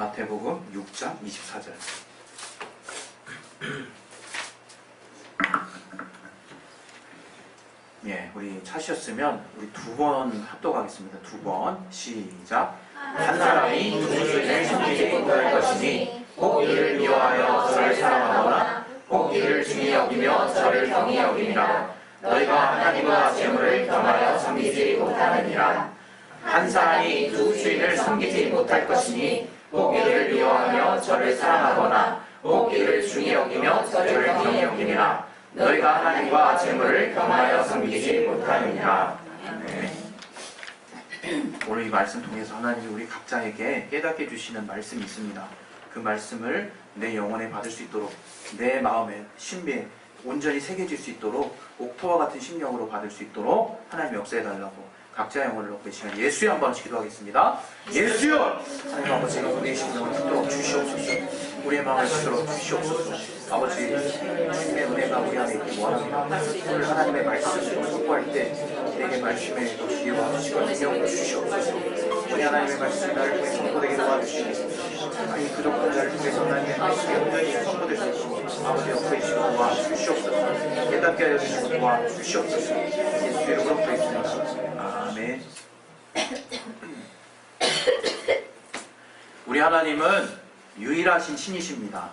마태복음 6장 24절. 예, 우리 찾으셨으면 우리 두 번 합독하겠습니다. 두 번 시작. 한 사람이 두 주인을 섬기지 못할 것이니 혹 이를 미워하여 저를 사랑하거나 혹 이를 중히 여기며 저를 경히 여김이라. 너희가 하나님과 재물을 겸하여 섬기지 못하느니라. 한 사람이 두 주인을 섬기지 못할 것이니 혹 이를 미워하며 저를 사랑하거나 혹 이를 중히 여기며 저를 경히 여김이라. 너희가 하나님과 재물을 겸하여 섬기지 못하느니라. 오늘 이 말씀 통해서 하나님이 우리 각자에게 깨닫게 주시는 말씀이 있습니다. 그 말씀을 내 영혼에 받을 수 있도록, 내 마음에 신비에 온전히 새겨질 수 있도록, 옥토와 같은 심령으로 받을 수 있도록 하나님 역사해달라고 각자 영혼을 놓고 이 시간 예수여 한번 기도하겠습니다. 예수여! 하나님 아버지, 우리의 심령을 붙들어 주시옵소서. 우리의 마음을 붙들어 주시옵소서. 아버지, 주님의 은혜가 우리 안에 있기 원합니다. 오늘 하나님의 말씀을 선포할 때 내게 말씀에 기회와 주시고 능력을 주시옵소서. 우리 하나님의 말씀이 나를 통해 선포되게 도와주시옵소서. 아니 그동안 나를 통해서 하나님의 말씀이 온전히 선포될 수 있도록 아버지 옆에 계시고 도와주시옵소서. 깨닫게 하여 주시고 도와주시옵소서. 예수의 이름으로 기도했습니다. 아멘. 우리 하나님은 유일하신 신이십니다.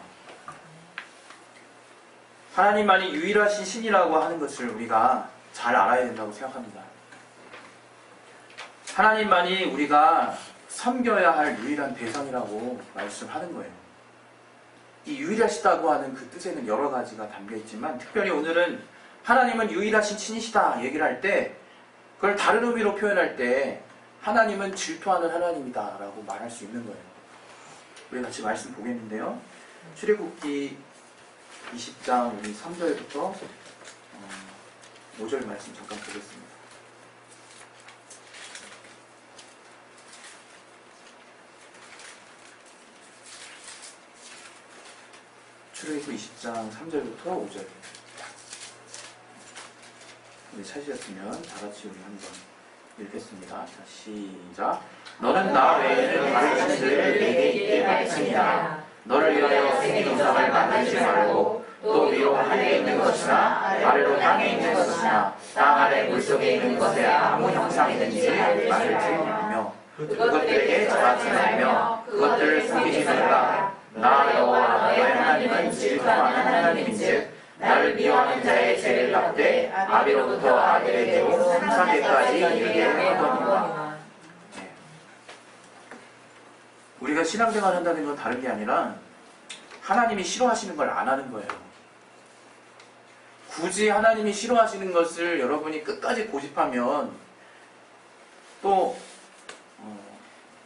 하나님만이 유일하신 신이라고 하는 것을 우리가 잘 알아야 된다고 생각합니다. 하나님만이 우리가 섬겨야 할 유일한 대상이라고 말씀하는 거예요. 이 유일하시다고 하는 그 뜻에는 여러 가지가 담겨 있지만 특별히 오늘은 하나님은 유일하신 신이시다 얘기를 할 때 그걸 다른 의미로 표현할 때 하나님은 질투하는 하나님이다 라고 말할 수 있는 거예요. 우리 같이 말씀 보겠는데요. 출애굽기 20장 우리 3절부터 5절 말씀 잠깐 보겠습니다. 출애굽기 20장 3절부터 5절. 우리 찾으셨으면 다같이 우리 한번 읽겠습니다. 자, 시작. 너는 나 외에는 다른 신들을 내게 있게 말지니라. 너를 위하여 생긴 우상을 만들지 말고 또 위로 하늘에 있는 것이나 아래로 땅에 있는 것이나 땅 아래 물속에 있는 것에 아무 형상이든지 만들지 말며 그것들에게 절하지 말며 그것들을 숨기지 말라. 나 여호와 너의 하나님은 질투하는 하나님인즉 나를 미워하는 자의 죄를 갚되 아비로부터 아들에게로 3,4대까지 이르게 하거니와. 우리가 신앙생활 한다는 건 다른 게 아니라 하나님이 싫어하시는 걸 안 하는 거예요. 굳이 하나님이 싫어하시는 것을 여러분이 끝까지 고집하면 또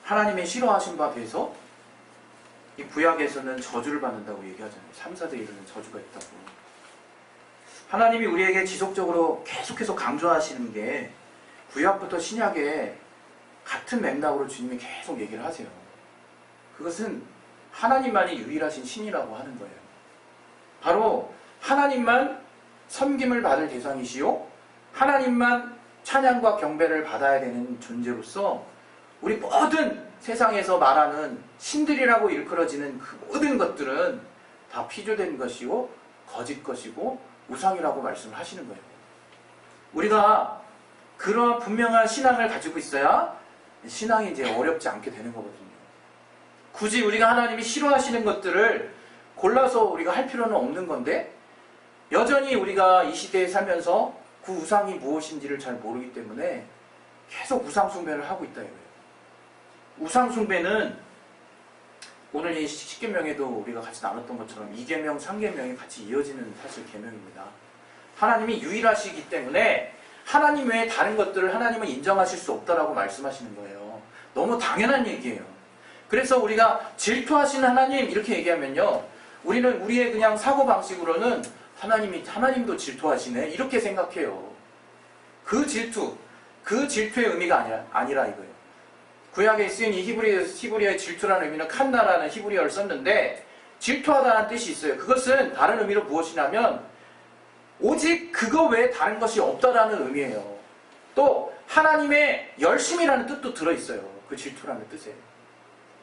하나님의 싫어하신 바 돼서 이 구약에서는 저주를 받는다고 얘기하잖아요. 3,4대 이르는 저주가 있다고. 하나님이 우리에게 지속적으로 계속해서 강조하시는 게 구약부터 신약에 같은 맥락으로 주님이 계속 얘기를 하세요. 그것은 하나님만이 유일하신 신이라고 하는 거예요. 바로 하나님만 섬김을 받을 대상이시요 하나님만 찬양과 경배를 받아야 되는 존재로서 우리 모든 세상에서 말하는 신들이라고 일컬어지는 그 모든 것들은 다 피조된 것이고 거짓 것이고 우상이라고 말씀을 하시는 거예요. 우리가 그런 분명한 신앙을 가지고 있어야 신앙이 이제 어렵지 않게 되는 거거든요. 굳이 우리가 하나님이 싫어하시는 것들을 골라서 우리가 할 필요는 없는 건데 여전히 우리가 이 시대에 살면서 그 우상이 무엇인지를 잘 모르기 때문에 계속 우상 숭배를 하고 있다 이거예요. 우상 숭배는 오늘 이 십계명에도 우리가 같이 나눴던 것처럼 2계명, 3계명이 같이 이어지는 사실 계명입니다. 하나님이 유일하시기 때문에 하나님 외에 다른 것들을 하나님은 인정하실 수 없다라고 말씀하시는 거예요. 너무 당연한 얘기예요. 그래서 우리가 질투하시는 하나님 이렇게 얘기하면요, 우리는 우리의 그냥 사고방식으로는 하나님도 질투하시네 이렇게 생각해요. 그 질투의 의미가 아니라 이거예요. 구약에 쓰인 이 히브리어의 질투라는 의미는 칸나라는 히브리어를 썼는데 질투하다는 뜻이 있어요. 그것은 다른 의미로 무엇이냐면 오직 그거 외에 다른 것이 없다라는 의미예요. 또 하나님의 열심이라는 뜻도 들어있어요. 그 질투라는 뜻에.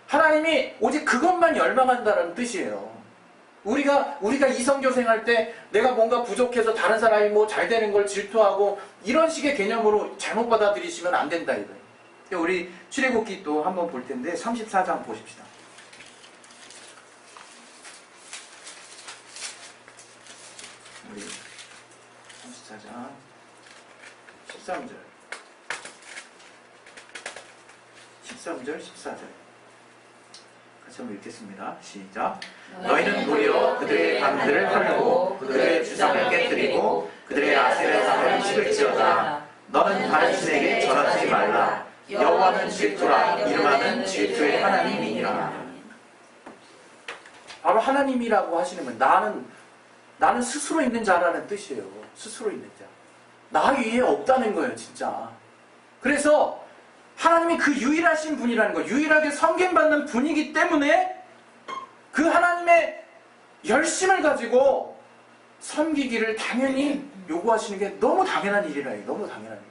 하나님이 오직 그것만 열망한다는 뜻이에요. 우리가 이성교생 할 때 내가 뭔가 부족해서 다른 사람이 뭐 잘 되는 걸 질투하고 이런 식의 개념으로 잘못 받아들이시면 안 된다 이거예요. 우리 출애굽기 또 한번 볼 텐데 34장 보십시다. 우리 34장 13절 14절 같이 한번 읽겠습니다. 시작. 너희는 도리어 그들의 방들을 헐고 그들의 주상을 깨뜨리고 그들의 아세라상을 찍을지어다. 너는 다른 신에게 절하지 말라. 여호와는 질투라. 이름하는 질투의 하나님이니라. 바로 하나님이라고 하시는 건 나는 스스로 있는 자라는 뜻이에요. 스스로 있는 자. 나 위에 없다는 거예요, 진짜. 그래서 하나님이 그 유일하신 분이라는 거, 유일하게 섬김받는 분이기 때문에 그 하나님의 열심을 가지고 섬기기를 당연히 요구하시는 게 너무 당연한 일이라 해요. 너무 당연한 일.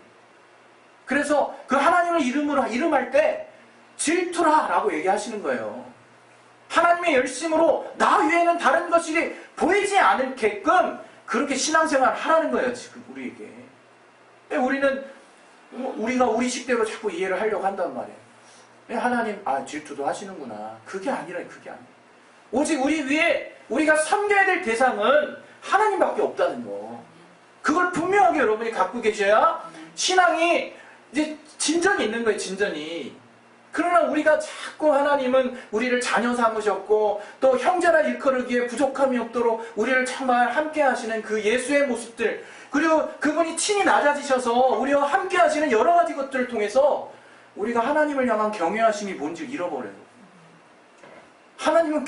그래서 그 하나님을 이름할 때 질투라라고 얘기하시는 거예요. 하나님의 열심으로 나 외에는 다른 것이 보이지 않게끔 그렇게 신앙생활을 하라는 거예요, 지금 우리에게. 우리는 우리가 우리식대로 자꾸 이해를 하려고 한단 말이에요. 하나님, 질투도 하시는구나. 그게 아니라, 그게 아니에요. 오직 우리 위에 우리가 섬겨야 될 대상은 하나님밖에 없다는 거. 그걸 분명하게 여러분이 갖고 계셔야 신앙이 이제 진전이 있는 거예요, 진전이. 그러나 우리가 자꾸 하나님은 우리를 자녀 삼으셨고 또 형제라 일컬으기에 부족함이 없도록 우리를 정말 함께 하시는 그 예수의 모습들, 그리고 그분이 친히 낮아지셔서 우리와 함께 하시는 여러 가지 것들을 통해서 우리가 하나님을 향한 경외하심이 뭔지를 잃어버려요. 하나님은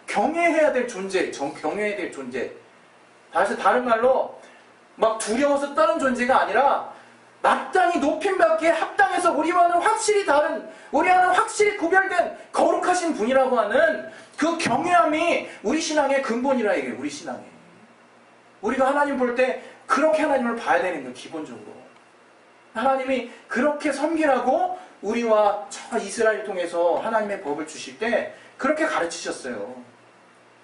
경외해야 될 존재, 경외해야 될 존재. 다른 말로 막 두려워서 떠는 존재가 아니라 마땅히 높임받기에 합당해서 우리와는 확실히 다른, 우리와는 확실히 구별된 거룩하신 분이라고 하는 그 경외함이 우리 신앙의 근본이라 이게 우리 신앙에. 우리가 하나님 볼 때 그렇게 하나님을 봐야 되는 거예요, 기본적으로. 하나님이 그렇게 섬기라고 우리와 저 이스라엘 통해서 하나님의 법을 주실 때 그렇게 가르치셨어요.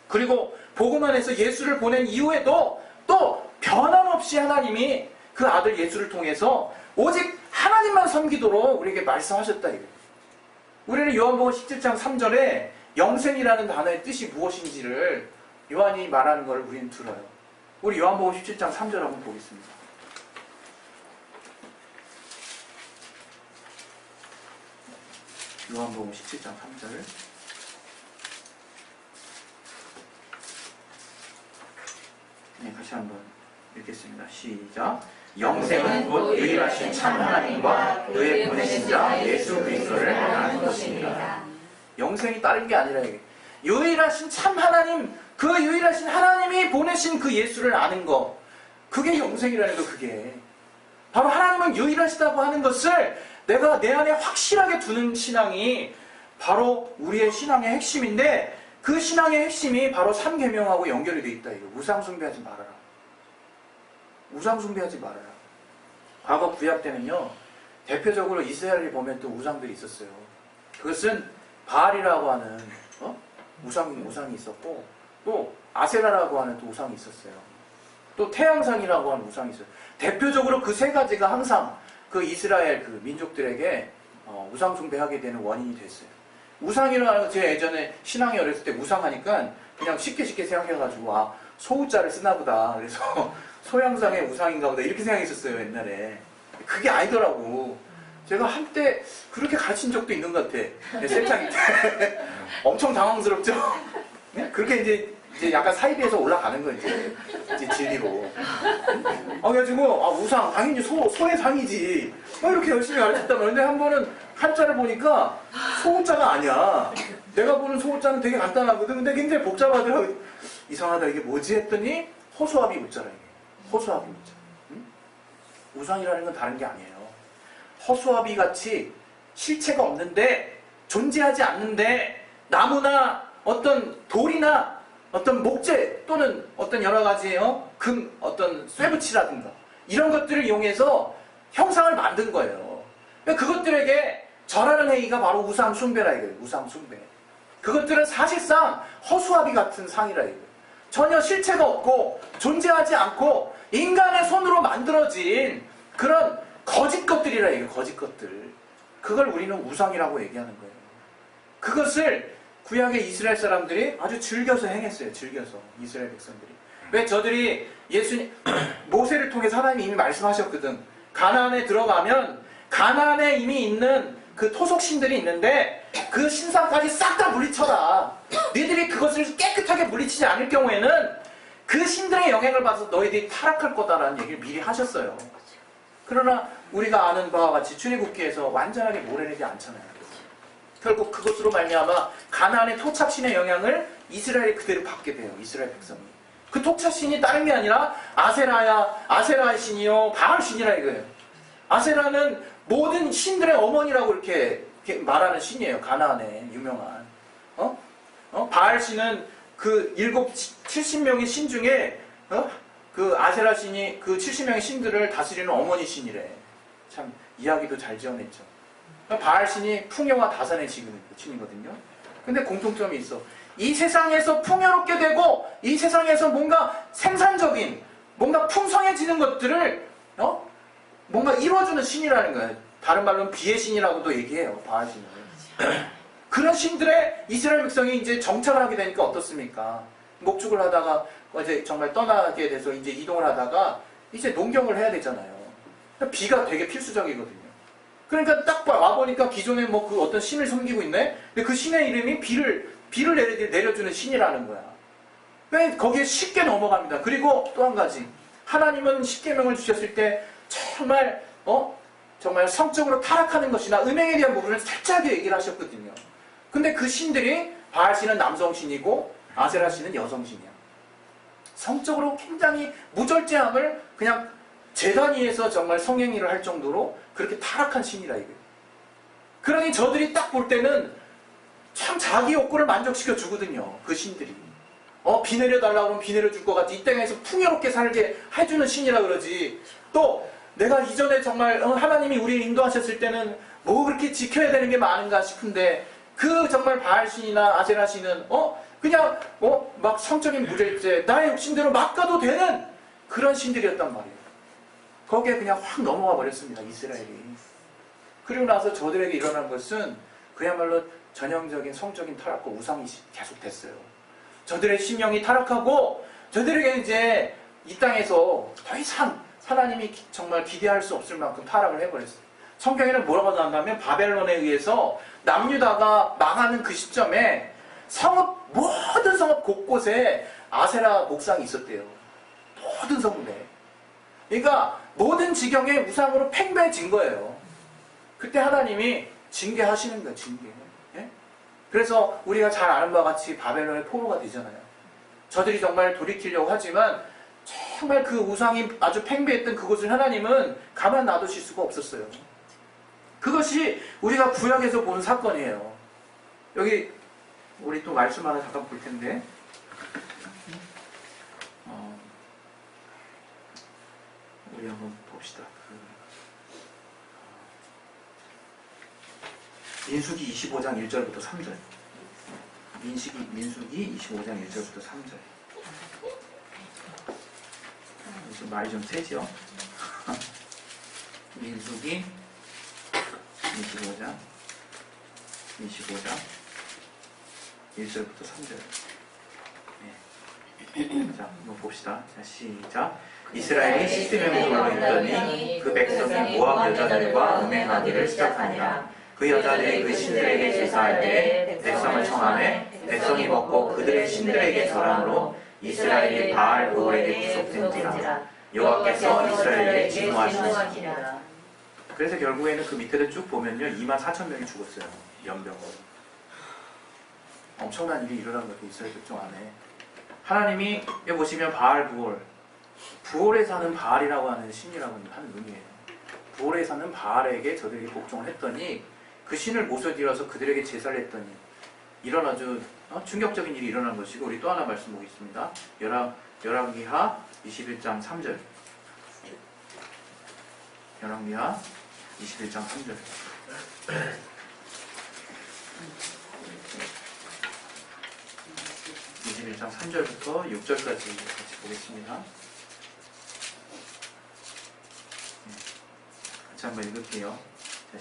그리고 복음 안에서 예수를 보낸 이후에도 또 변함없이 하나님이 그 아들 예수를 통해서 오직 하나님만 섬기도록 우리에게 말씀하셨다 이거예요. 우리는 요한복음 17장 3절에 영생이라는 단어의 뜻이 무엇인지를 요한이 말하는 것을 우리는 들어요. 우리 요한복음 17장 3절 한번 보겠습니다. 요한복음 17장 3절. 네, 같이 한번 읽겠습니다. 시작. 영생은 곧 유일하신 참 하나님과 그의 보내신 자 예수 그리스도를 아는 것입니다. 영생이 다른 게 아니라 이게 유일하신 참 하나님, 그 유일하신 하나님이 보내신 그 예수를 아는 것, 그게 영생이라는 거. 그게 바로 하나님은 유일하시다고 하는 것을 내가 내 안에 확실하게 두는 신앙이 바로 우리의 신앙의 핵심인데, 그 신앙의 핵심이 바로 3계명하고 연결이 돼 있다 이거. 우상숭배하지 말아라. 우상숭배하지 말아라. 과거 구약 때는요, 대표적으로 이스라엘을 보면 또 우상들이 있었어요. 그것은 바알이라고 하는 우상이 있었고, 또 아세라라고 하는 또 우상이 있었어요. 또 태양상이라고 하는 우상이 있어요. 대표적으로 그 세 가지가 항상 그 이스라엘 그 민족들에게 우상숭배하게 되는 원인이 됐어요. 우상이라는 거, 제가 예전에 신앙이 어렸을 때 우상하니까 그냥 쉽게 생각해가지고 소우자를 쓰나 보다. 그래서 소양상의 우상인가 보다 이렇게 생각했었어요, 옛날에. 그게 아니더라고. 제가 한때 그렇게 가르친 적도 있는 것 같아. 세창일 때. 엄청 당황스럽죠? 그렇게 이제 약간 사이비에서 올라가는 거예요, 이제 진리로. 그래가지고, 우상, 당연히 소의 상이지. 이렇게 열심히 가르쳤단 말이야. 근데 한 번은 한자를 보니까 소자가 아니야. 내가 보는 소자는 되게 간단하거든. 근데 굉장히 복잡하더라고. 이상하다, 이게 뭐지? 했더니 호소합이 묻자라, 이게. 호소합이 묻자. 응? 우상이라는 건 다른 게 아니에요. 허수아비 같이 실체가 없는데, 존재하지 않는데, 나무나 어떤 돌이나 어떤 목재 또는 어떤 여러 가지의 어떤 쇠붙이라든가 이런 것들을 이용해서 형상을 만든 거예요. 그것들에게 절하는 행위가 바로 우상 숭배라 이거예요. 우상 숭배. 그것들은 사실상 허수아비 같은 상이라 이거예요. 전혀 실체가 없고 존재하지 않고 인간의 손으로 만들어진 그런 거짓 것들이라 이거예요. 거짓 것들. 그걸 우리는 우상이라고 얘기하는 거예요. 그것을 구약의 이스라엘 사람들이 아주 즐겨서 행했어요. 즐겨서. 이스라엘 백성들이. 왜 저들이 예수님, 모세를 통해서 하나님이 이미 말씀하셨거든. 가나안에 들어가면 가나안에 이미 있는 그 토속신들이 있는데 그 신상까지 싹 다 물리쳐라. 너희들이 그것을 깨끗하게 물리치지 않을 경우에는 그 신들의 영향을 받아서 너희들이 타락할 거다라는 얘기를 미리 하셨어요. 그러나 우리가 아는 바와 같이 출애굽기에서 완전하게 몰아내지 않잖아요. 결국 그것으로 말미암아 가나안의 토착신의 영향을 이스라엘이 그대로 받게 돼요. 이스라엘 백성이. 그 토착신이 다른 게 아니라 아세라의 신이요 바알 신이라 이거예요. 아세라는 모든 신들의 어머니라고 이렇게 말하는 신이에요. 가나안에 유명한. 바알 신은 그 70명의 신 중에 그 아세라 신이 그 70명의 신들을 다스리는 어머니 신이래. 참 이야기도 잘 지어냈죠. 바알 신이 풍요와 다산의 신이거든요. 근데 공통점이 있어. 이 세상에서 풍요롭게 되고 이 세상에서 뭔가 생산적인 뭔가 풍성해지는 것들을 뭔가 이루어주는 신이라는 거예요. 다른 말로는 비의 신이라고도 얘기해요. 바알 신을. 그런 신들의 이스라엘 백성이 이제 정착을 하게 되니까 어떻습니까? 목축을 하다가 이제 정말 떠나게 돼서 이제 이동을 하다가 이제 농경을 해야 되잖아요. 비가 되게 필수적이거든요. 그러니까 딱 와보니까 기존에 뭐 그 어떤 신을 섬기고 있네? 근데 그 신의 이름이 비를 내려주는 신이라는 거야. 왜 거기에 쉽게 넘어갑니다. 그리고 또 한 가지. 하나님은 십계명을 주셨을 때 정말 성적으로 타락하는 것이나 음행에 대한 부분을 살짝 얘기를 하셨거든요. 근데 그 신들이 바알 신은 남성 신이고 아세라 신은 여성 신이야. 성적으로 굉장히 무절제함을 그냥 제단 위에서 정말 성행위를 할 정도로 그렇게 타락한 신이라 이거예요. 그러니 저들이 딱 볼 때는 참 자기 욕구를 만족시켜 주거든요. 그 신들이. 비 내려달라고 그러면 비 내려줄 것 같지. 이 땅에서 풍요롭게 살게 해주는 신이라 그러지. 또 내가 이전에 정말 하나님이 우리를 인도하셨을 때는 뭐 그렇게 지켜야 되는 게 많은가 싶은데 그 정말 바알 신이나 아세라 신은 그냥 막 성적인 무절제 나의 욕심대로 막 가도 되는 그런 신들이었단 말이에요. 거기에 그냥 확 넘어가 버렸습니다. 이스라엘이. 그리고 나서 저들에게 일어난 것은 그야말로 전형적인 성적인 타락과 우상이 계속됐어요. 저들의 심령이 타락하고 저들에게 이제 이 땅에서 더 이상 하나님이 정말 기대할 수 없을 만큼 타락을 해버렸어요. 성경에는 뭐라고 나온다면 바벨론에 의해서 남유다가 망하는 그 시점에 모든 성읍 곳곳에 아세라 목상이 있었대요. 모든 성읍에. 그러니까 모든 지경에 우상으로 팽배해진 거예요. 그때 하나님이 징계하시는 거예요. 징계. 예? 그래서 우리가 잘 아는 바와 같이 바벨론의 포로가 되잖아요. 저들이 정말 돌이키려고 하지만 정말 그 우상이 아주 팽배했던 그곳을 하나님은 가만 놔두실 수가 없었어요. 그것이 우리가 구약에서 본 사건이에요. 여기 우리 또 말씀 하나 잠깐 볼 텐데 우리 한번 봅시다. 민수기 25장 1절부터 3절. 민수기 25장 1절부터 3절. 좀 말이 좀 세죠? 민수기 25장 1절부터 3절. 네. 자, 한번 봅시다. 자, 시작. 이스라엘이 시스템에 물러있더니 그 백성이 모압 여자들과 음행하기를 시작하니라. 그 여자들이 그 신들에게 제사할 때에 백성을 청하매 백성이 먹고 그들의 신들에게 절함으로 이스라엘이 바알 부올에게 구속된지라. 여호와께서 이스라엘에게 진노하시니라. 그래서 결국에는 그 밑에를 쭉 보면요 24,000명이 죽었어요. 연병으로. 엄청난 일이 일어난 거죠. 이스라엘 백성 안에. 하나님이 여기 보시면 바알 부올에 사는 바알이라고 하는 신이라고 하는 의미예요. 부올에 사는 바알에게 저들이 복종을 했더니 그 신을 모셔들여서 그들에게 제사를 했더니 이런 아주 충격적인 일이 일어난 것이고, 우리 또 하나 말씀 보겠습니다. 열왕기하 21장 3절. 열왕기하 21장 3절. 21장 3절부터 6절까지 같이 보겠습니다. 같이 한번 읽을게요. 자,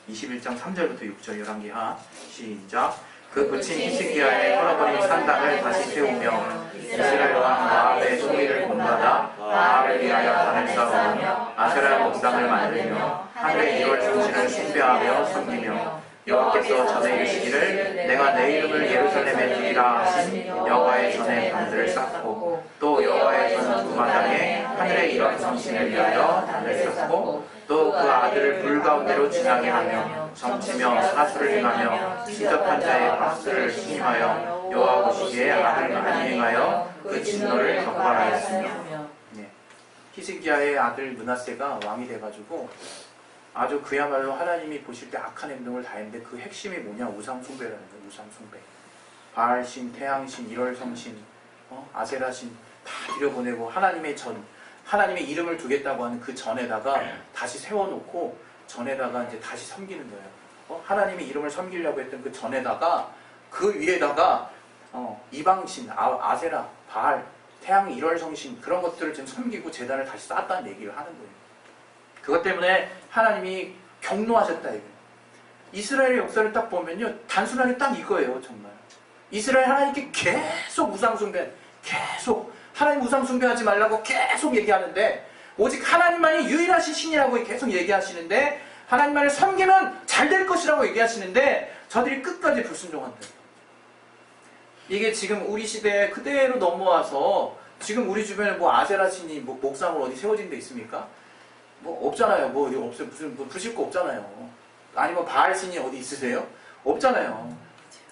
21장 3절부터 6절 11개 하 시작. 그 붙인 히스기야의 끊어버린 산당을 다시 세우며 이스라엘 왕 바알의 소리를 본받아 바알을 위하여 단을 쌓으며 아세라 목상을 만들며 하늘의 1월 성신을 숭배하며 섬기며 여호와께서 전에 이르시기를 내가 내 이름을 예루살렘에 두리라 하신 여호와의 전에 단들을 쌓고 또 여호와의 전 두 마당에 하늘의 1월 성신을 위하여 단을 쌓고 또 그 아들을 불 가운데로 지나게 하며 점치며 사수를 행하며 신접한 자의 박수를 힘하여 여호와 보시기에 악을 많이 행하여 그 진노를 격발하였으며. 히스기야의 아들 므낫세가 왕이 돼가지고 아주 그야말로 하나님이 보실 때 악한 행동을 다 했는데 그 핵심이 뭐냐? 우상숭배라는 거예요. 우상숭배. 바알신, 태양신, 1월 성신, 아세라신 다 들여보내고 하나님의 이름을 두겠다고 하는 그 전에다가 다시 세워놓고 전에다가 이제 다시 섬기는 거예요. 하나님의 이름을 섬기려고 했던 그 전에다가 그 위에다가 이방신, 아세라, 바알, 태양 1월 성신 그런 것들을 지금 섬기고 제단을 다시 쌓았다는 얘기를 하는 거예요. 그것 때문에 하나님이 경노하셨다 이거예요. 이스라엘의 역사를 딱 보면요, 단순하게 딱 이거예요. 정말 이스라엘 하나님께 계속 우상숭배, 계속 하나님 우상숭배하지 말라고 계속 얘기하는데 오직 하나님만이 유일하신 신이라고 계속 얘기하시는데 하나님만을 섬기면 잘 될 것이라고 얘기하시는데 저들이 끝까지 불순종한다. 이게 지금 우리 시대에 그대로 넘어와서 지금 우리 주변에 뭐 아세라 신이 뭐 목상으로 어디 세워진 데 있습니까? 뭐 없잖아요. 뭐 어디 없어요. 무슨 뭐 부실 거 없잖아요. 아니면 바알 신이 어디 있으세요? 없잖아요.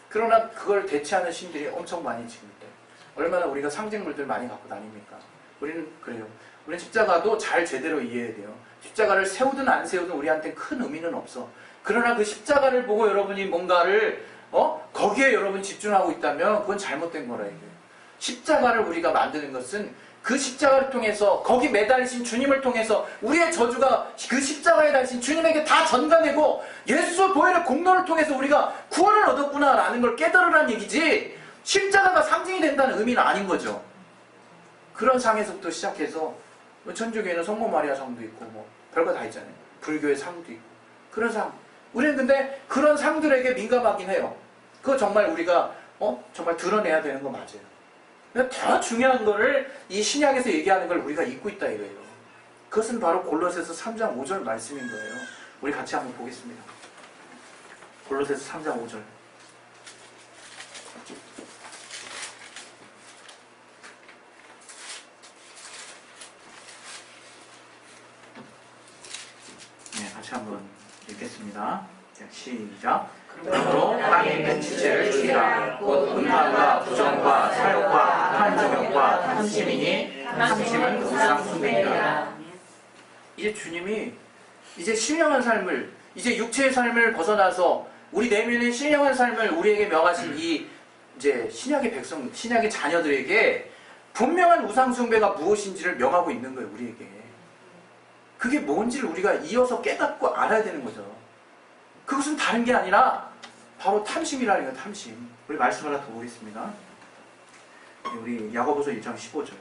그러나 그걸 대체하는 신들이 엄청 많이 지금 있대요. 얼마나 우리가 상징물들 많이 갖고 다닙니까? 우리는 그래요. 우리는 십자가도 잘 제대로 이해해야 돼요. 십자가를 세우든 안 세우든 우리한테 큰 의미는 없어. 그러나 그 십자가를 보고 여러분이 뭔가를 거기에 여러분 집중하고 있다면 그건 잘못된 거라 이거예요. 십자가를 우리가 만드는 것은 그 십자가를 통해서 거기 매달리신 주님을 통해서 우리의 저주가 그 십자가에 달리신 주님에게 다 전가되고 예수 보혈의 공로를 통해서 우리가 구원을 얻었구나라는 걸 깨달으라는 얘기지 십자가가 상징이 된다는 의미는 아닌 거죠. 그런 상에서부터 시작해서 천주교에는 성모 마리아 상도 있고 뭐 별거 다 있잖아요. 불교의 상도 있고 그런 상. 우리는 근데 그런 상들에게 민감하긴 해요. 그거 정말 우리가 정말 드러내야 되는 거 맞아요. 근데 더 중요한 거를 이 신약에서 얘기하는 걸 우리가 잊고 있다 이거예요. 그것은 바로 골로새서 3장 5절 말씀인 거예요. 우리 같이 한번 보겠습니다. 골로새서 3장 5절. 네, 같이 한번 읽겠습니다. 시작. 그러므로 땅에 있는 지체를 죽이라. 곧 음란과 부정과 사욕과 탐정욕과 탐심이니 탐심은 우상숭배니라. 이제 주님이 이제 신령한 삶을 이제 육체의 삶을 벗어나서 우리 내면의 신령한 삶을 우리에게 명하신 이 이제 신약의 백성, 신약의 자녀들에게 분명한 우상숭배가 무엇인지를 명하고 있는 거예요. 우리에게. 그게 뭔지를 우리가 이어서 깨닫고 알아야 되는 거죠. 그것은 다른 게 아니라 바로 탐심이라는 거예요. 탐심. 우리 말씀 하나 더 보겠습니다. 우리 야고보서 1장 15절.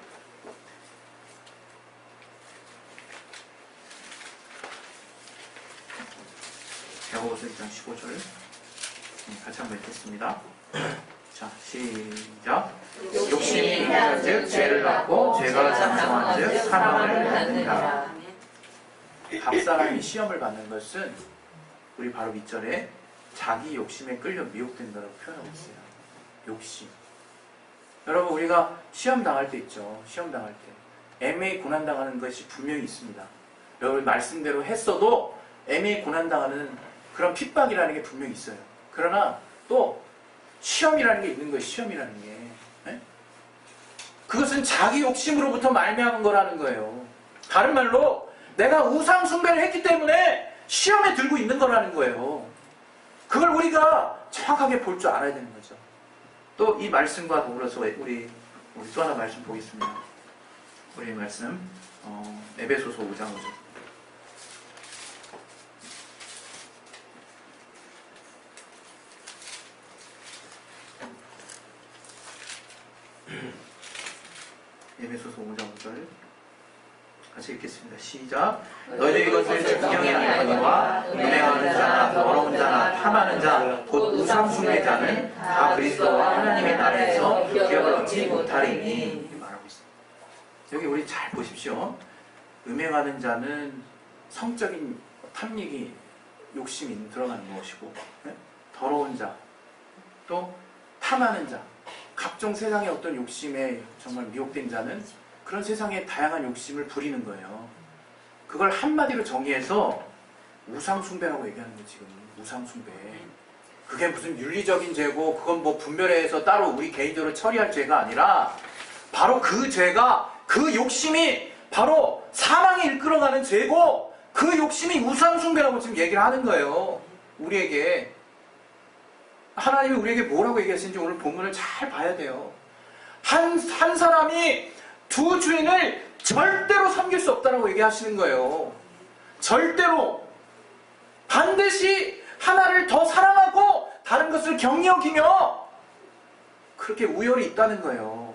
야고보서 1장 15절. 같이 한번 읽겠습니다. 자, 시작. 욕심이 있는즉 죄를 낳고 죄가 장성한즉 사망을 낳는다. 각 시험을 받는 것은 우리 바로 밑절에 자기 욕심에 끌려 미혹된다고 표현하고 있어요. 욕심. 여러분 우리가 시험 당할 때 있죠. 시험 당할 때 애매히 고난당하는 것이 분명히 있습니다. 여러분 말씀대로 했어도 애매히 고난당하는 그런 핍박이라는 게 분명히 있어요. 그러나 또 시험이라는 게 있는 거예요. 시험이라는 게. 네? 그것은 자기 욕심으로부터 말미암은 거라는 거예요. 다른 말로 내가 우상 숭배를 했기 때문에 시험에 들고 있는 거라는 거예요. 그걸 우리가 정확하게 볼 줄 알아야 되는 거죠. 또 이 말씀과 더불어서 우리 또 하나 말씀 보겠습니다. 우리 말씀 에베소서 5장 5절. 에베소서 5장 5절 같이 읽겠습니다. 시작. 너희들 이것을 증명이 아니거니와 음행하는 자나 더러운 자나 탐하는 자 곧 우상숭배자는 다 그리스도와 하나님의 나라에서 기업을 얻지 못하리니 이렇게 말하고 있습니다. 여기 우리 잘 보십시오. 음행하는 자는 성적인 탐닉이 욕심이 들어가는 것이고, 더러운 자, 또 탐하는 자, 각종 세상의 어떤 욕심에 정말 미혹된 자는 그런 세상의 다양한 욕심을 부리는 거예요. 그걸 한마디로 정의해서 우상숭배라고 얘기하는 거예요. 지금 우상숭배. 그게 무슨 윤리적인 죄고 그건 뭐 분별해서 따로 우리 개인적으로 처리할 죄가 아니라 바로 그 죄가, 그 욕심이 바로 사망에 이끌어가는 죄고 그 욕심이 우상숭배라고 지금 얘기를 하는 거예요. 우리에게. 하나님이 우리에게 뭐라고 얘기하시는지 오늘 본문을 잘 봐야 돼요. 한 사람이 두 주인을 절대로 섬길 수 없다라고 얘기하시는 거예요. 절대로. 반드시 하나를 더 사랑하고 다른 것을 경히 여기며 그렇게 우열이 있다는 거예요.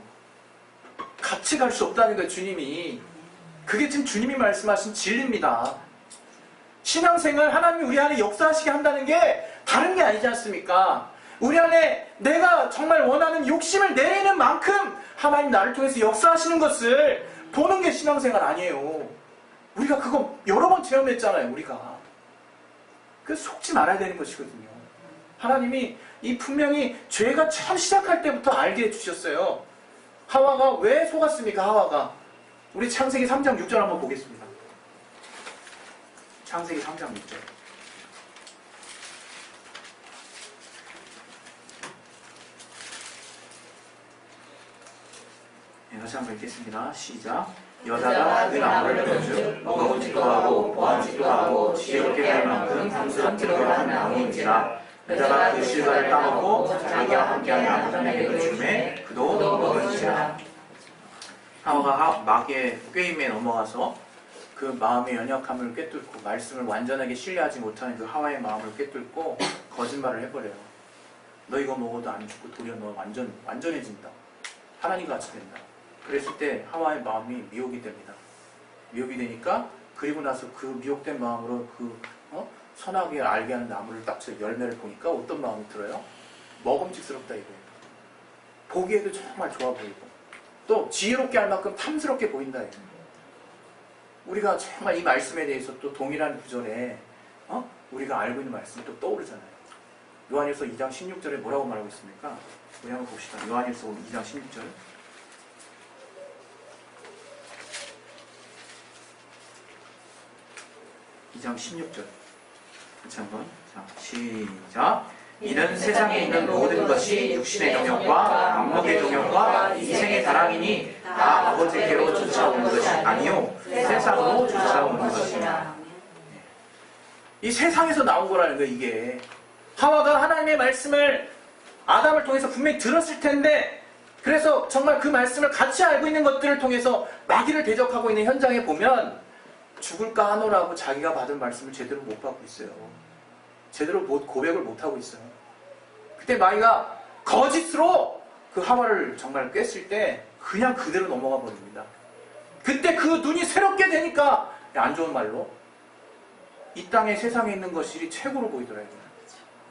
같이 갈 수 없다는 거예요, 주님이. 그게 지금 주님이 말씀하신 진리입니다. 신앙생활 하나님이 우리 안에 역사하시게 한다는 게 다른 게 아니지 않습니까? 우리 안에 내가 정말 원하는 욕심을 내리는 만큼 하나님 나를 통해서 역사하시는 것을 보는 게 신앙생활 아니에요. 우리가 그거 여러 번 체험했잖아요, 우리가. 그래서 속지 말아야 되는 것이거든요. 하나님이 이 분명히 죄가 처음 시작할 때부터 알게 해주셨어요. 하와가 왜 속았습니까, 하와가? 우리 창세기 3장 6절 한번 보겠습니다. 창세기 3장 6절. 다시 한번 읽겠습니다. 시작. 여자가 그 나무를 본즉 먹음직도 하고 보암직도 하고 지혜롭게 할 만큼 탐스럽기도 한 나무인지라. 여자가 그 실과를 따먹고 자기와 함께한 남편에게도 주매 그도 먹은지라. 하와가 마귀의 꾀임에 넘어가서 그 마음의 연약함을 꿰뚫고 말씀을 완전하게 신뢰하지 못하는 그 하와의 마음을 꿰뚫고 거짓말을 해버려요. 너 이거 먹어도 안 죽고 도리어 너 완전해진다. 하나님 같이 된다. 그랬을 때 하와의 마음이 미혹이 됩니다. 미혹이 되니까 그리고 나서 그 미혹된 마음으로 그 선하게 알게 하는 나무를 딱 열매를 보니까 어떤 마음이 들어요? 먹음직스럽다 이거예요. 보기에도 정말 좋아 보이고 또 지혜롭게 할 만큼 탐스럽게 보인다 이거예요. 우리가 정말 이 말씀에 대해서 또 동일한 구절에 우리가 알고 있는 말씀이 또 떠오르잖아요. 요한일서 2장 16절에 뭐라고 말하고 있습니까? 우리 한번 봅시다. 요한일서 2장 16절. 2장 16절 같이 한번 시작. 이는 세상에 있는 모든 것이 육신의 정욕과 안목의 정욕과 이생의 다랑이니 다 아버지께로 쫓아오는 것이 아니요 세상으로 쫓아오는 것이냐. 이 세상에서 나온 거라는 거예요. 이게 하와가 하나님의 말씀을 아담을 통해서 분명히 들었을 텐데 그래서 정말 그 말씀을 같이 알고 있는 것들을 통해서 마귀를 대적하고 있는 현장에 보면 죽을까 하노라고 자기가 받은 말씀을 제대로 못 받고 있어요. 제대로 고백을 못하고 있어요. 그때 마귀가 거짓으로 그 하와를 정말 꿰을 때 그냥 그대로 넘어가 버립니다. 그때 그 눈이 새롭게 되니까 안 좋은 말로 이 땅에 세상에 있는 것이 최고로 보이더라고요.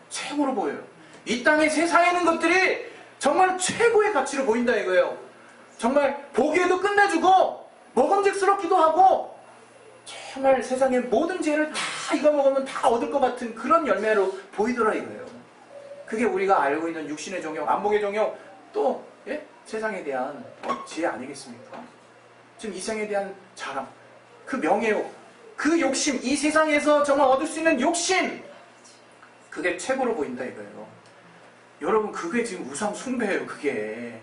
최고로 보여요. 이 땅에 세상에 있는 것들이 정말 최고의 가치로 보인다 이거예요. 정말 보기에도 끝내주고 먹음직스럽기도 하고 정말 세상의 모든 죄를 다 이거 먹으면 다 얻을 것 같은 그런 열매로 보이더라 이거예요. 그게 우리가 알고 있는 육신의 정욕, 안목의 정욕, 또 세상에 대한 지혜 아니겠습니까? 지금 이생에 대한 자랑, 그 명예욕, 그 욕심, 이 세상에서 정말 얻을 수 있는 욕심, 그게 최고로 보인다 이거예요. 여러분 그게 지금 우상 숭배예요. 그게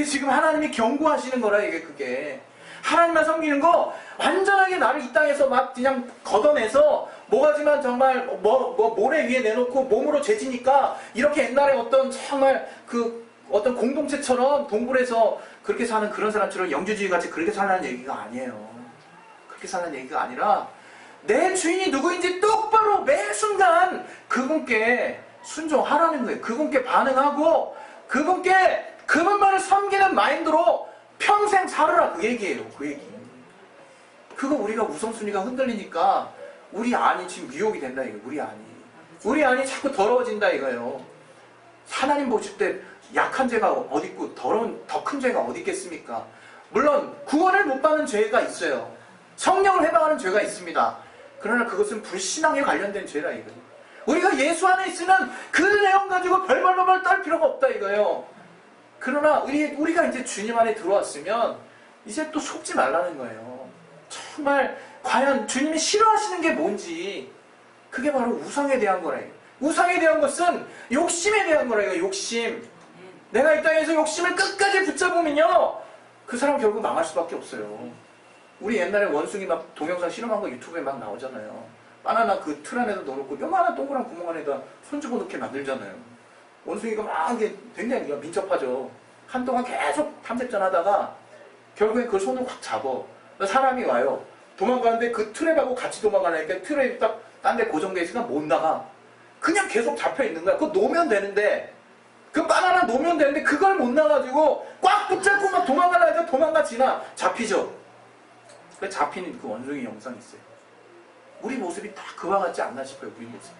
지금 하나님이 경고하시는 거라 이게 그게. 하나님만 섬기는 거 완전하게 나를 이 땅에서 막 그냥 걷어내서 뭐가지만 정말 모래 위에 내놓고 몸으로 재지니까 이렇게 옛날에 어떤 정말 그 어떤 공동체처럼 동굴에서 그렇게 사는 그런 사람처럼 영주주의 같이 그렇게 살라는 얘기가 아니에요. 그렇게 살라는 얘기가 아니라 내 주인이 누구인지 똑바로 매 순간 그분께 순종하라는 거예요. 그분께 반응하고 그분께 그분만을 섬기는 마인드로 평생 살으라, 그 얘기예요. 그 얘기. 그거 우리가 우선순위가 흔들리니까 우리 안이 지금 미혹이 된다 이거예요. 우리 안이 자꾸 더러워진다 이거예요. 하나님 보실 때 약한 죄가 어디 있고 더러운 더 큰 죄가 어디 있겠습니까? 물론 구원을 못 받는 죄가 있어요. 성령을 해방하는 죄가 있습니다. 그러나 그것은 불신앙에 관련된 죄라 이거예요. 우리가 예수 안에 있으면 그 내용 가지고 벌벌벌 떨 필요가 없다 이거예요. 그러나 우리가 이제 주님 안에 들어왔으면 이제 또 속지 말라는 거예요. 정말 과연 주님이 싫어하시는 게 뭔지, 그게 바로 우상에 대한 거래요. 우상에 대한 것은 욕심에 대한 거래요. 욕심. 내가 이 땅에서 욕심을 끝까지 붙잡으면요, 그 사람 결국 망할 수밖에 없어요. 우리 옛날에 원숭이 막 동영상 실험한 거 유튜브에 막 나오잖아요. 바나나 그 틀 안에다 넣어놓고 요만한 동그란 구멍 안에다 손 집어넣게 만들잖아요. 원숭이가 막 이게 굉장히 민첩하죠. 한동안 계속 탐색전 하다가 결국엔 그 손을 확 잡어. 사람이 와요. 도망가는데 그 트랩하고 같이 도망가니까 트랩이 딱 딴 데 고정돼 있으니까 못 나가. 그냥 계속 잡혀 있는 거야. 그거 놓으면 되는데, 그 바나나 놓으면 되는데 그걸 못 나가지고 꽉 붙잡고 막 도망가려 해도 도망가 지나. 잡히죠. 그 잡히는 그 원숭이 영상이 있어요. 우리 모습이 다 그와 같지 않나 싶어요. 우리 모습이.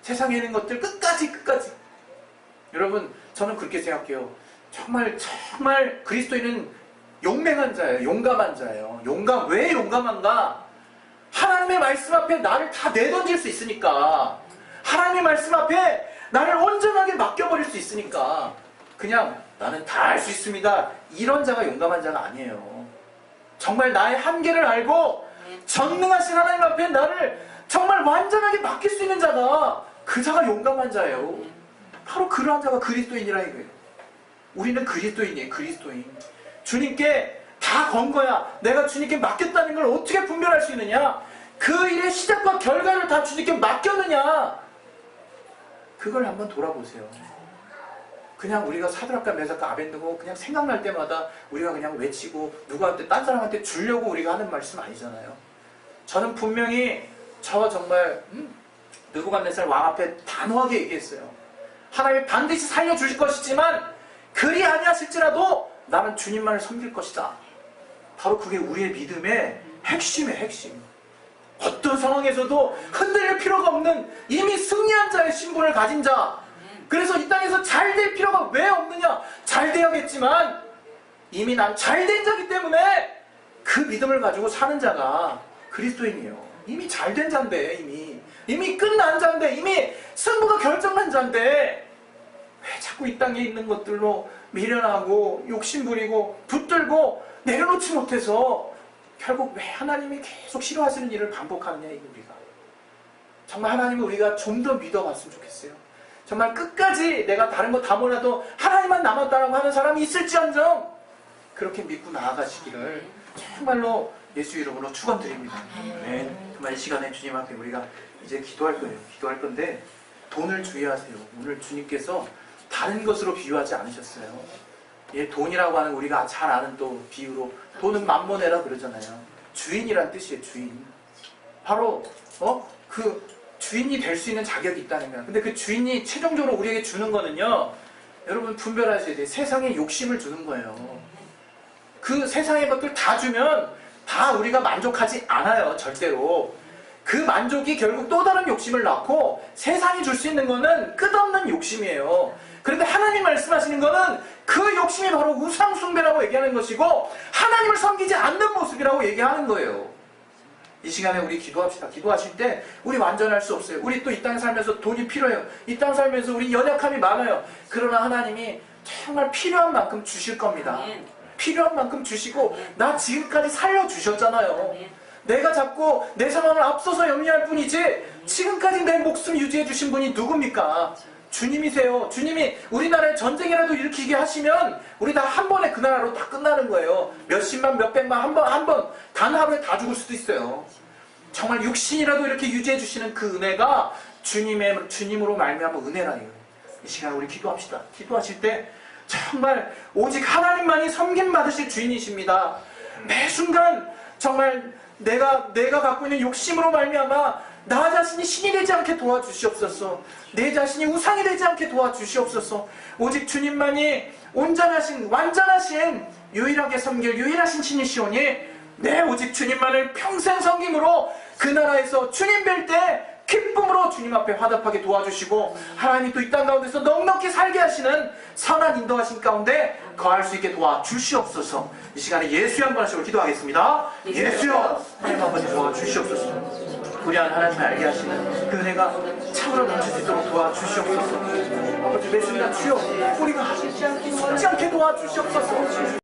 세상에 있는 것들 끝까지. 여러분, 저는 그렇게 생각해요. 정말 그리스도인은 용맹한 자예요. 용감한 자예요. 왜 용감한가? 하나님의 말씀 앞에 나를 다 내던질 수 있으니까. 하나님의 말씀 앞에 나를 온전하게 맡겨버릴 수 있으니까. 그냥 나는 다 할 수 있습니다, 이런 자가 용감한 자가 아니에요. 정말 나의 한계를 알고 전능하신 하나님 앞에 나를 정말 완전하게 맡길 수 있는 자가, 그 자가 용감한 자예요. 바로 그러한 자가 그리스도인이라 이거예요. 우리는 그리스도인이에요. 그리스도인. 주님께 다 건 거야. 내가 주님께 맡겼다는 걸 어떻게 분별할 수 있느냐? 그 일의 시작과 결과를 다 주님께 맡겼느냐? 그걸 한번 돌아보세요. 그냥 우리가 사드락과 메삭과 아벤느고 그냥 생각날 때마다 우리가 그냥 외치고 누구한테, 딴 사람한테 주려고 우리가 하는 말씀 아니잖아요. 저는 분명히 정말 느부갓네살 왕 앞에 단호하게 얘기했어요. 하나님이 반드시 살려주실 것이지만 그리 아니하실지라도 나는 주님만을 섬길 것이다. 바로 그게 우리의 믿음의 핵심이에요. 핵심. 어떤 상황에서도 흔들릴 필요가 없는 이미 승리한 자의 신분을 가진 자. 그래서 이 땅에서 잘 될 필요가 왜 없느냐? 잘 되야겠지만 이미 난 잘 된 자기 때문에 그 믿음을 가지고 사는 자가 그리스도인이에요. 이미 잘 된 자인데, 이미 끝난 자인데, 이미 승부가 결정난 자인데 왜 자꾸 이 땅에 있는 것들로 미련하고 욕심부리고 붙들고 내려놓지 못해서 결국 왜 하나님이 계속 싫어하시는 일을 반복하느냐, 이거 우리가. 정말 하나님을 우리가 좀 더 믿어봤으면 좋겠어요. 정말 끝까지 내가 다른 거 다 몰라도 하나님만 남았다라고 하는 사람이 있을지언정 그렇게 믿고 나아가시기를 정말로 예수 이름으로 축원드립니다. 네, 정말 이 시간에 주님 앞에 우리가 이제 기도할 거예요. 기도할 건데 돈을 주의하세요. 오늘 주님께서 다른 것으로 비유하지 않으셨어요. 예, 돈이라고 하는 우리가 잘 아는 또 비유로 돈은 맘모네라 그러잖아요. 주인이란 뜻이에요. 주인. 바로 그 주인이 될 수 있는 자격이 있다는 거야. 근데 그 주인이 최종적으로 우리에게 주는 거는요, 여러분 분별하셔야 돼요. 세상에 욕심을 주는 거예요. 그 세상의 것들 다 주면 다 우리가 만족하지 않아요. 절대로. 그 만족이 결국 또 다른 욕심을 낳고 세상이 줄 수 있는 거는 끝없는 욕심이에요. 그런데 하나님 말씀하시는 거는 그 욕심이 바로 우상숭배라고 얘기하는 것이고 하나님을 섬기지 않는 모습이라고 얘기하는 거예요. 이 시간에 우리 기도합시다. 기도하실 때 우리 완전할 수 없어요. 우리 또 이 땅에 살면서 돈이 필요해요. 이 땅 살면서 우리 연약함이 많아요. 그러나 하나님이 정말 필요한 만큼 주실 겁니다. 필요한 만큼 주시고 나 지금까지 살려주셨잖아요. 내가 자꾸 내 상황을 앞서서 염려할 뿐이지 지금까지 내 목숨 유지해 주신 분이 누굽니까? 주님이세요. 주님이 우리나라에 전쟁이라도 일으키게 하시면 우리 다 한 번에 그 나라로 다 끝나는 거예요. 몇십만 몇백만 한 번 단 하루에 다 죽을 수도 있어요. 정말 육신이라도 이렇게 유지해 주시는 그 은혜가 주님으로 말미암아 은혜라요. 이 시간 우리 기도합시다. 기도하실 때 정말 오직 하나님만이 섬김 받으실 주인이십니다. 매 순간 정말 내가 갖고 있는 욕심으로 말미암아 나 자신이 신이 되지 않게 도와주시옵소서. 내 자신이 우상이 되지 않게 도와주시옵소서. 오직 주님만이 온전하신 완전하신 유일하게 섬길 유일하신 신이시오니 네, 오직 주님만을 평생 섬김으로 그 나라에서 주님 뵐 때 기쁨으로 주님 앞에 화답하게 도와주시고 하나님이 또 이 땅 가운데서 넉넉히 살게 하시는 선한 인도하신 가운데 거할 수 있게 도와주시옵소서. 이 시간에 예수의 한 번 하시고 기도하겠습니다. 예수여, 하나님 아버지 도와주시옵소서. 불의한 하나님을 알게 하시는 그 은혜가 참으로 넘칠 수 있도록 도와주시옵소서. 아버지, 맺습니다. 주여, 우리가 죽지 않게 도와주시옵소서.